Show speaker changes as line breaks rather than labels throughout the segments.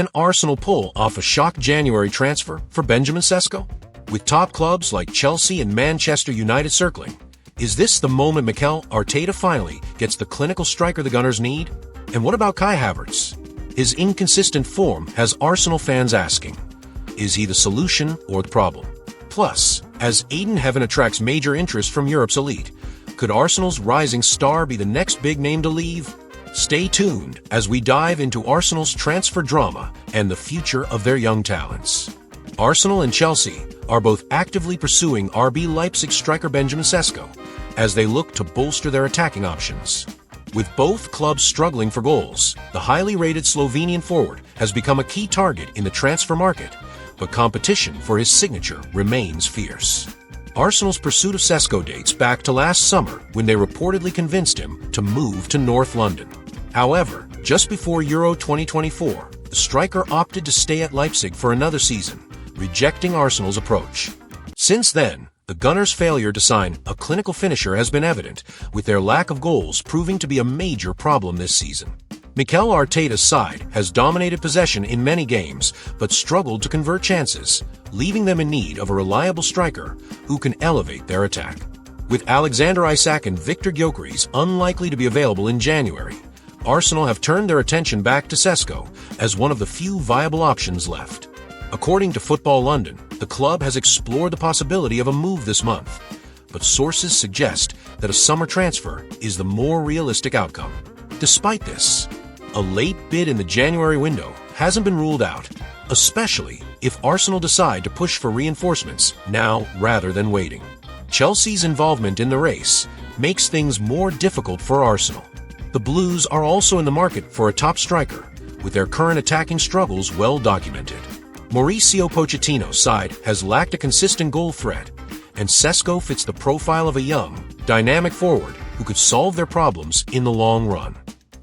Can Arsenal pull off a shock January transfer for Benjamin Sesko? With top clubs like Chelsea and Manchester United circling, is this the moment Mikel Arteta finally gets the clinical striker the Gunners need? And what about Kai Havertz? His inconsistent form has Arsenal fans asking, is he the solution or the problem? Plus, as Ayden Heaven attracts major interest from Europe's elite, could Arsenal's rising star be the next big name to leave? Stay tuned as we dive into Arsenal's transfer drama and the future of their young talents. Arsenal and Chelsea are both actively pursuing RB Leipzig striker Benjamin Sesko as they look to bolster their attacking options. With both clubs struggling for goals, the highly rated Slovenian forward has become a key target in the transfer market, but competition for his signature remains fierce. Arsenal's pursuit of Sesko dates back to last summer when they reportedly convinced him to move to North London. However, just before Euro 2024, the striker opted to stay at Leipzig for another season, rejecting Arsenal's approach. Since then, the Gunners' failure to sign a clinical finisher has been evident, with their lack of goals proving to be a major problem this season. Mikel Arteta's side has dominated possession in many games, but struggled to convert chances, leaving them in need of a reliable striker who can elevate their attack. With Alexander Isak and Viktor Gyökeres unlikely to be available in January, Arsenal have turned their attention back to Sesko as one of the few viable options left. According to Football London, the club has explored the possibility of a move this month, but sources suggest that a summer transfer is the more realistic outcome. Despite this, a late bid in the January window hasn't been ruled out, especially if Arsenal decide to push for reinforcements now rather than waiting. Chelsea's involvement in the race makes things more difficult for Arsenal. The Blues are also in the market for a top striker, with their current attacking struggles well documented. Mauricio Pochettino's side has lacked a consistent goal threat, and Sesko fits the profile of a young, dynamic forward who could solve their problems in the long run.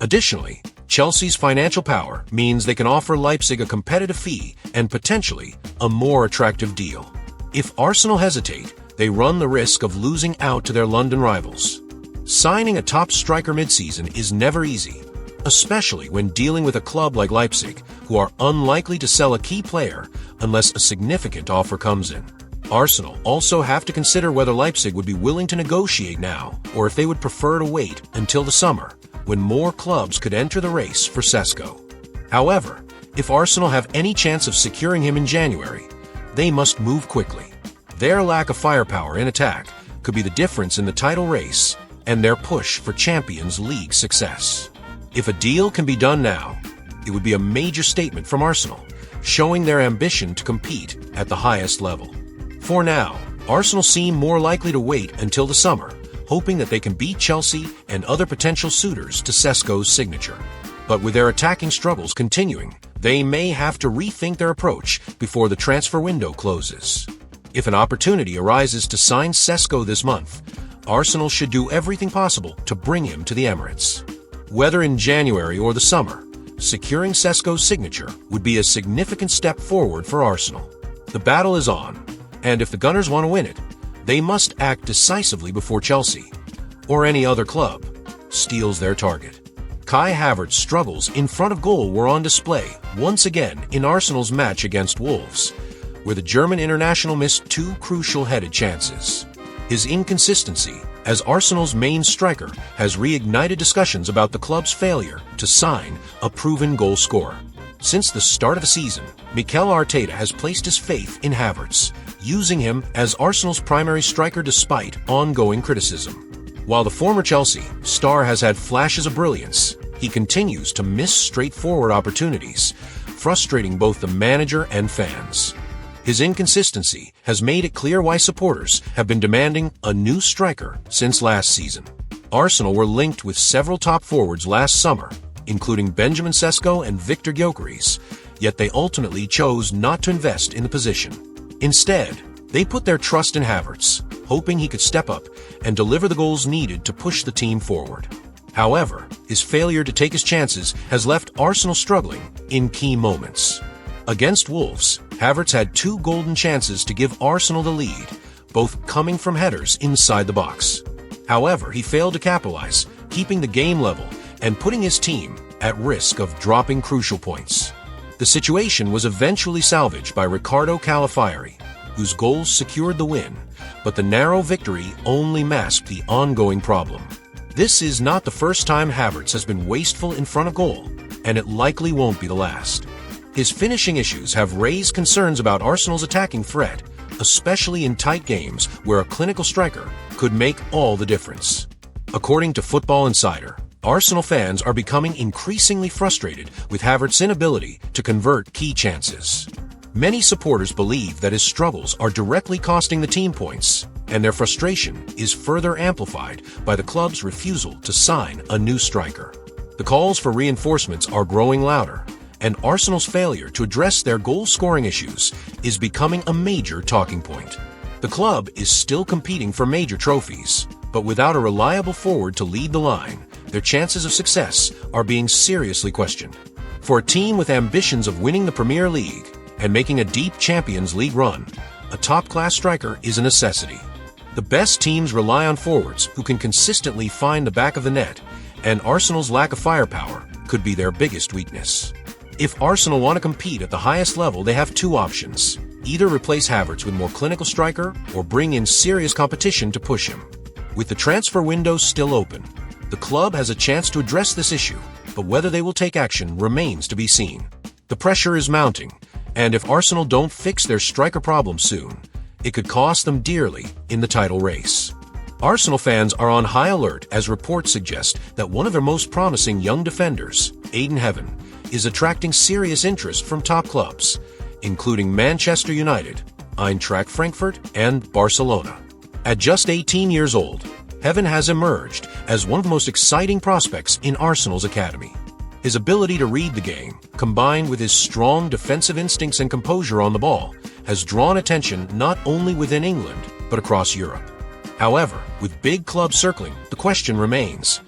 Additionally, Chelsea's financial power means they can offer Leipzig a competitive fee and potentially a more attractive deal. If Arsenal hesitate, they run the risk of losing out to their London rivals. Signing a top striker mid-season is never easy, especially when dealing with a club like Leipzig, who are unlikely to sell a key player unless a significant offer comes in. Arsenal also have to consider whether Leipzig would be willing to negotiate now, or if they would prefer to wait until the summer, when more clubs could enter the race for Sesko. However, if Arsenal have any chance of securing him in January, they must move quickly. Their lack of firepower in attack could be the difference in the title race and their push for Champions League success. If a deal can be done now, it would be a major statement from Arsenal, showing their ambition to compete at the highest level. For now, Arsenal seem more likely to wait until the summer, hoping that they can beat Chelsea and other potential suitors to Sesko's signature. But with their attacking struggles continuing, they may have to rethink their approach before the transfer window closes. If an opportunity arises to sign Sesko this month, Arsenal should do everything possible to bring him to the Emirates. Whether in January or the summer, securing Sesko's signature would be a significant step forward for Arsenal. The battle is on, and if the Gunners want to win it, they must act decisively before Chelsea, or any other club, steals their target. Kai Havertz's struggles in front of goal were on display once again in Arsenal's match against Wolves, where the German international missed two crucial headed chances. His inconsistency as Arsenal's main striker has reignited discussions about the club's failure to sign a proven goal scorer. Since the start of the season, Mikel Arteta has placed his faith in Havertz, using him as Arsenal's primary striker despite ongoing criticism. While the former Chelsea star has had flashes of brilliance, he continues to miss straightforward opportunities, frustrating both the manager and fans. His inconsistency has made it clear why supporters have been demanding a new striker since last season. Arsenal were linked with several top forwards last summer, including Benjamin Sesko and Viktor Gyökeres, yet they ultimately chose not to invest in the position. Instead, they put their trust in Havertz, hoping he could step up and deliver the goals needed to push the team forward. However, his failure to take his chances has left Arsenal struggling in key moments. Against Wolves, Havertz had two golden chances to give Arsenal the lead, both coming from headers inside the box. However, he failed to capitalize, keeping the game level and putting his team at risk of dropping crucial points. The situation was eventually salvaged by Riccardo Calafiori, whose goals secured the win, but the narrow victory only masked the ongoing problem. This is not the first time Havertz has been wasteful in front of goal, and it likely won't be the last. His finishing issues have raised concerns about Arsenal's attacking threat, especially in tight games where a clinical striker could make all the difference. According to Football Insider, Arsenal fans are becoming increasingly frustrated with Havertz's inability to convert key chances. Many supporters believe that his struggles are directly costing the team points, and their frustration is further amplified by the club's refusal to sign a new striker. The calls for reinforcements are growing louder, and Arsenal's failure to address their goal-scoring issues is becoming a major talking point. The club is still competing for major trophies, but without a reliable forward to lead the line, their chances of success are being seriously questioned. For a team with ambitions of winning the Premier League and making a deep Champions League run, a top-class striker is a necessity. The best teams rely on forwards who can consistently find the back of the net, and Arsenal's lack of firepower could be their biggest weakness. If Arsenal want to compete at the highest level, they have two options: either replace Havertz with a more clinical striker or bring in serious competition to push him. With the transfer window still open, the club has a chance to address this issue, but whether they will take action remains to be seen. The pressure is mounting, and if Arsenal don't fix their striker problem soon, it could cost them dearly in the title race. Arsenal fans are on high alert as reports suggest that one of their most promising young defenders, Ayden Heaven, is attracting serious interest from top clubs, including Manchester United, Eintracht Frankfurt, and Barcelona. At just 18 years old, Heaven has emerged as one of the most exciting prospects in Arsenal's academy. His ability to read the game, combined with his strong defensive instincts and composure on the ball, has drawn attention not only within England, but across Europe. However, with big clubs circling, the question remains: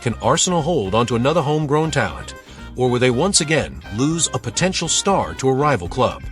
can Arsenal hold onto another homegrown talent, or will they once again lose a potential star to a rival club?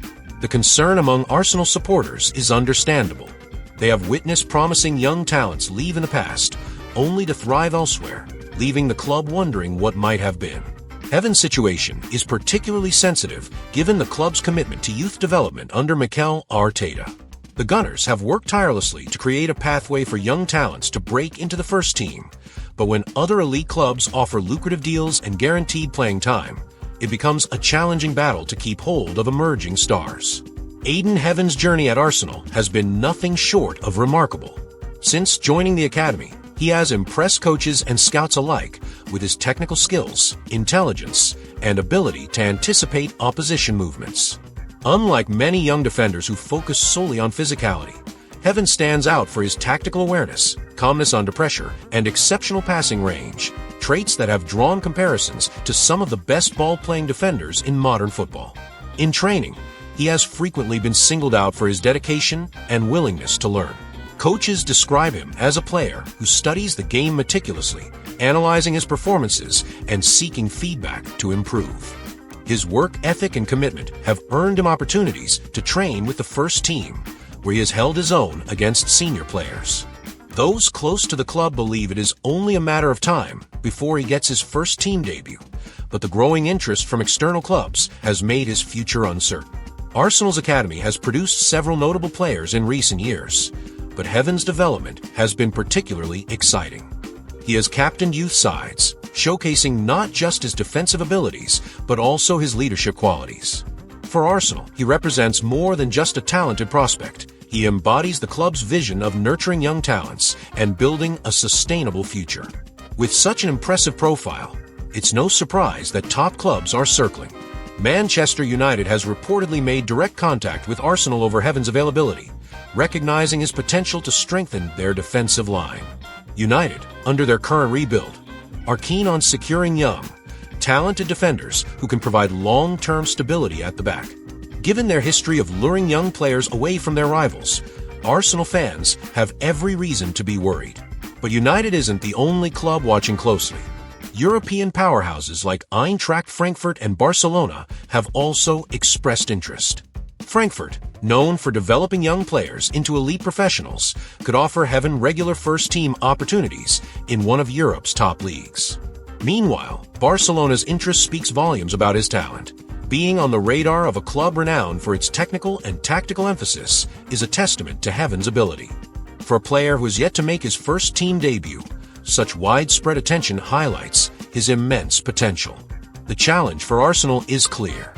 The concern among Arsenal supporters is understandable. They have witnessed promising young talents leave in the past, only to thrive elsewhere, leaving the club wondering what might have been. Heaven's situation is particularly sensitive given the club's commitment to youth development under Mikel Arteta. The Gunners have worked tirelessly to create a pathway for young talents to break into the first team, but when other elite clubs offer lucrative deals and guaranteed playing time, it becomes a challenging battle to keep hold of emerging stars. Ayden Heaven's journey at Arsenal has been nothing short of remarkable. Since joining the academy, he has impressed coaches and scouts alike with his technical skills, intelligence, and ability to anticipate opposition movements. Unlike many young defenders who focus solely on physicality, Heaven stands out for his tactical awareness, calmness under pressure, and exceptional passing range, traits that have drawn comparisons to some of the best ball-playing defenders in modern football. In training, he has frequently been singled out for his dedication and willingness to learn. Coaches describe him as a player who studies the game meticulously, analyzing his performances and seeking feedback to improve. His work ethic and commitment have earned him opportunities to train with the first team, where he has held his own against senior players. Those close to the club believe it is only a matter of time before he gets his first team debut, but the growing interest from external clubs has made his future uncertain. Arsenal's academy has produced several notable players in recent years, but Heaven's development has been particularly exciting. He has captained youth sides, showcasing not just his defensive abilities, but also his leadership qualities. For Arsenal, he represents more than just a talented prospect. He embodies the club's vision of nurturing young talents and building a sustainable future. With such an impressive profile, it's no surprise that top clubs are circling. Manchester United has reportedly made direct contact with Arsenal over Heaven's availability, recognizing his potential to strengthen their defensive line. United, under their current rebuild, are keen on securing young, talented defenders who can provide long-term stability at the back. Given their history of luring young players away from their rivals, Arsenal fans have every reason to be worried. But United isn't the only club watching closely. European powerhouses like Eintracht Frankfurt and Barcelona have also expressed interest. Frankfurt, known for developing young players into elite professionals, could offer Heaven regular first-team opportunities in one of Europe's top leagues. Meanwhile, Barcelona's interest speaks volumes about his talent. Being on the radar of a club renowned for its technical and tactical emphasis is a testament to Heaven's ability. For a player who has yet to make his first team debut, such widespread attention highlights his immense potential. The challenge for Arsenal is clear.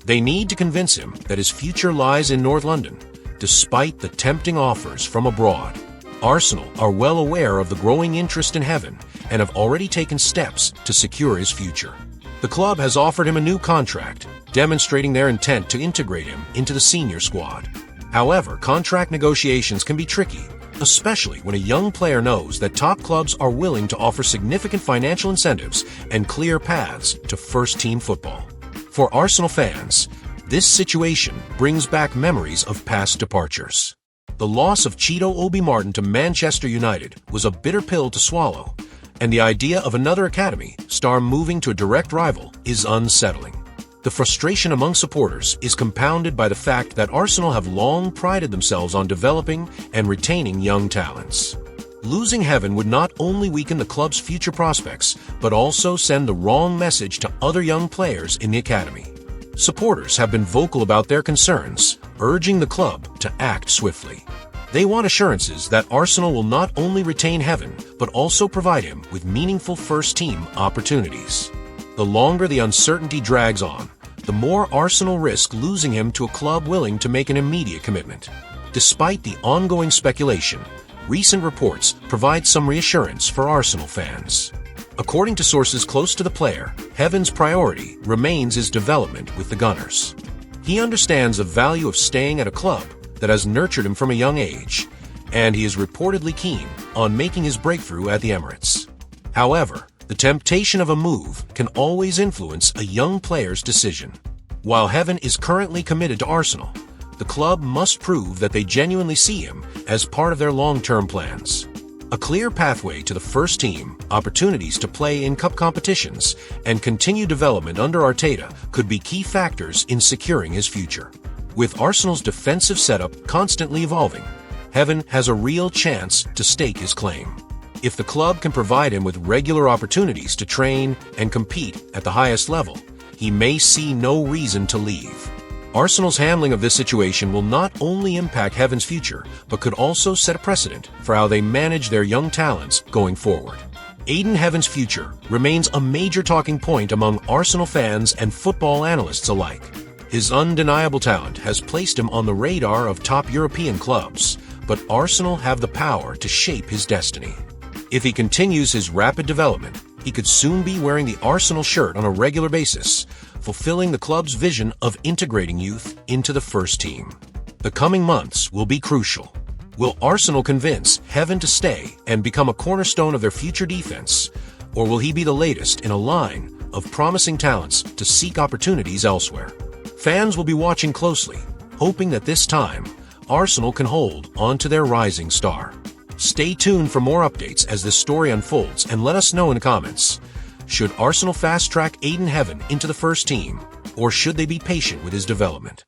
They need to convince him that his future lies in North London, despite the tempting offers from abroad. Arsenal are well aware of the growing interest in Heaven and have already taken steps to secure his future. The club has offered him a new contract, demonstrating their intent to integrate him into the senior squad. However, contract negotiations can be tricky, especially when a young player knows that top clubs are willing to offer significant financial incentives and clear paths to first-team football. For Arsenal fans, this situation brings back memories of past departures. The loss of Cheeto Obi-Martin to Manchester United was a bitter pill to swallow, and the idea of another academy star moving to a direct rival is unsettling. The frustration among supporters is compounded by the fact that Arsenal have long prided themselves on developing and retaining young talents. Losing Heaven would not only weaken the club's future prospects, but also send the wrong message to other young players in the academy. Supporters have been vocal about their concerns, urging the club to act swiftly. They want assurances that Arsenal will not only retain Heaven, but also provide him with meaningful first-team opportunities. The longer the uncertainty drags on, the more Arsenal risk losing him to a club willing to make an immediate commitment. Despite the ongoing speculation, recent reports provide some reassurance for Arsenal fans. According to sources close to the player, Heaven's priority remains his development with the Gunners. He understands the value of staying at a club that has nurtured him from a young age, and he is reportedly keen on making his breakthrough at the Emirates. However, the temptation of a move can always influence a young player's decision. While Heaven is currently committed to Arsenal, the club must prove that they genuinely see him as part of their long-term plans. A clear pathway to the first team, opportunities to play in cup competitions, and continued development under Arteta could be key factors in securing his future. With Arsenal's defensive setup constantly evolving, Heaven has a real chance to stake his claim. If the club can provide him with regular opportunities to train and compete at the highest level, he may see no reason to leave. Arsenal's handling of this situation will not only impact Heaven's future, but could also set a precedent for how they manage their young talents going forward. Ayden Heaven's future remains a major talking point among Arsenal fans and football analysts alike. His undeniable talent has placed him on the radar of top European clubs, but Arsenal have the power to shape his destiny. If he continues his rapid development, he could soon be wearing the Arsenal shirt on a regular basis, fulfilling the club's vision of integrating youth into the first team. The coming months will be crucial. Will Arsenal convince Heaven to stay and become a cornerstone of their future defense, or will he be the latest in a line of promising talents to seek opportunities elsewhere? Fans will be watching closely, hoping that this time, Arsenal can hold on to their rising star. Stay tuned for more updates as this story unfolds and let us know in the comments. Should Arsenal fast-track Ayden Heaven into the first team, or should they be patient with his development?